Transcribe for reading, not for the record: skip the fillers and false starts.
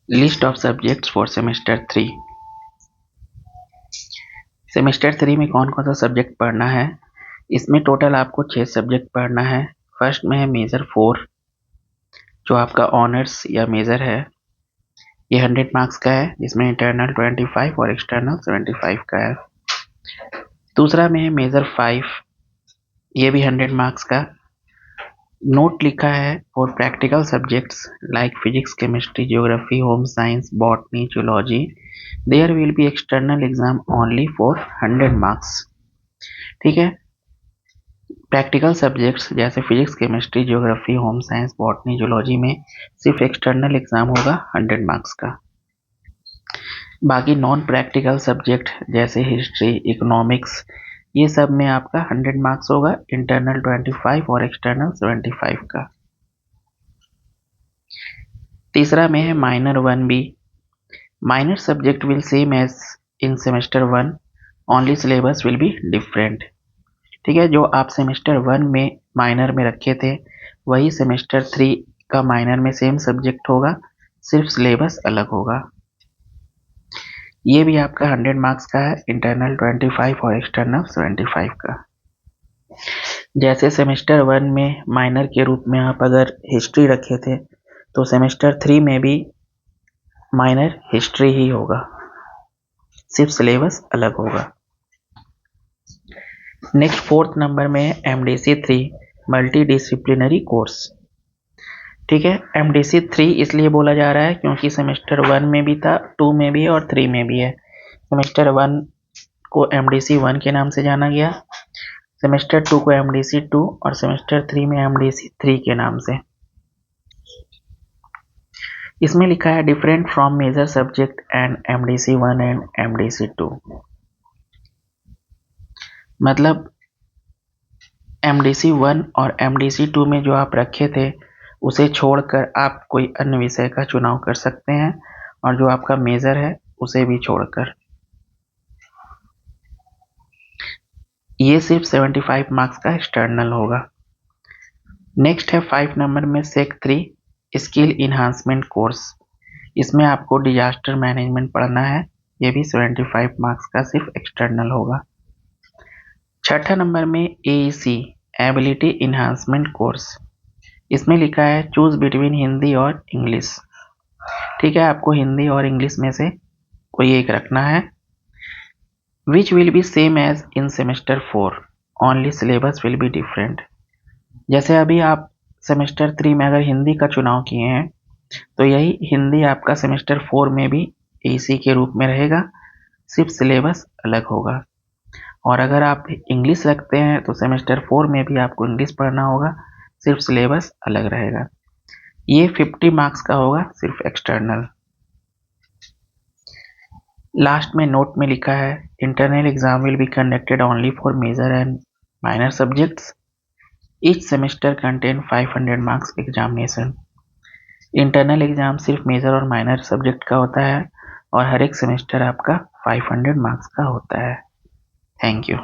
List of subjects for semester 3। Semester 3 में कौन कौन सा सब्जेक्ट पढ़ना है। इसमें टोटल आपको 6 सब्जेक्ट पढ़ना है। फर्स्ट में है मेजर 4, जो आपका ऑनर्स या मेजर है। ये 100 मार्क्स का है, जिसमें इंटरनल 25 और एक्सटर्नल 75 का है। दूसरा में है मेजर 5, ये भी 100 मार्क्स का। नोट लिखा है for practical subjects like physics, chemistry, geography, home science, botany, zoology, there will be external exam only for 100 marks. ठीक है। प्रैक्टिकल सब्जेक्ट्स जैसे physics, chemistry, geography, home science, botany, zoology में सिर्फ एक्सटर्नल एग्जाम होगा 100 marks का। बाकी non practical subject जैसे history, economics, ये सब में आपका 100 मार्क्स होगा, इंटरनल 25 और एक्सटर्नल 75 का। तीसरा में है minor 1B। Minor subject will same as in semester 1, only syllabus will be different. ठीक है, जो आप सेमेस्टर 1 में माइनर में रखे थे वही सेमेस्टर 3 का माइनर में सेम सब्जेक्ट होगा, सिर्फ सिलेबस अलग होगा। ये भी आपका 100 मार्क्स का है, इंटरनल 25 और एक्सटर्नल 75 का। जैसे सेमेस्टर 1 में माइनर के रूप में आप अगर हिस्ट्री रखे थे तो सेमेस्टर 3 में भी माइनर हिस्ट्री ही होगा, सिर्फ सिलेबस अलग होगा। नेक्स्ट 4th नंबर में है MDC 3 मल्टी डिसिप्लिनरी कोर्स। ठीक है, MDC 3 इसलिए बोला जा रहा है क्योंकि सेमेस्टर 1 में भी था, 2 में भी है और 3 में भी है। सेमेस्टर 1 को MDC 1 के नाम से जाना गया, सेमेस्टर 2 को MDC 2 और सेमेस्टर 3 में MDC 3 के नाम से। इसमें लिखा है different from major subject and MDC 1 and MDC 2। मतलब MDC 1 और MDC 2 में जो आप रखे थे उसे छोड़कर आप कोई अन्य विषय का चुनाव कर सकते हैं, और जो आपका मेजर है उसे भी छोड़कर। ये सिर्फ 75 मार्क्स का एक्सटर्नल होगा। नेक्स्ट है 5 नंबर में सेक 3 स्किल इन्हांसमेंट कोर्स। इसमें आपको डिजास्टर मैनेजमेंट पढ़ना है, ये भी 75 मार्क्स का सिर्फ एक्सटर्नल होगा। छठा नंबर में AEC एबिलिटी इन्हांसमेंट कोर्स। इसमें लिखा है चूज बिटवीन हिंदी और इंग्लिश। ठीक है, आपको हिंदी और इंग्लिश में से कोई एक रखना है। Which will be same as in semester 4, only syllabus will be different. जैसे अभी आप सेमेस्टर 3 में अगर हिंदी का चुनाव किए हैं तो यही हिंदी आपका सेमेस्टर 4 में भी AEC के रूप में रहेगा, सिर्फ सिलेबस अलग होगा। और अगर आप इंग्लिश रखते हैं तो सेमेस्टर 4 में भी आपको इंग्लिश पढ़ना होगा, सिर्फ सिलेबस अलग रहेगा। ये 50 मार्क्स का होगा, सिर्फ एक्सटर्नल। लास्ट में नोट में लिखा है internal exam will be conducted only for major and minor subjects. Each semester contain 500 marks examination. Internal exam सिर्फ मेजर और माइनर सब्जेक्ट का होता है और हर एक सेमेस्टर आपका 500 मार्क्स का होता है। Thank you.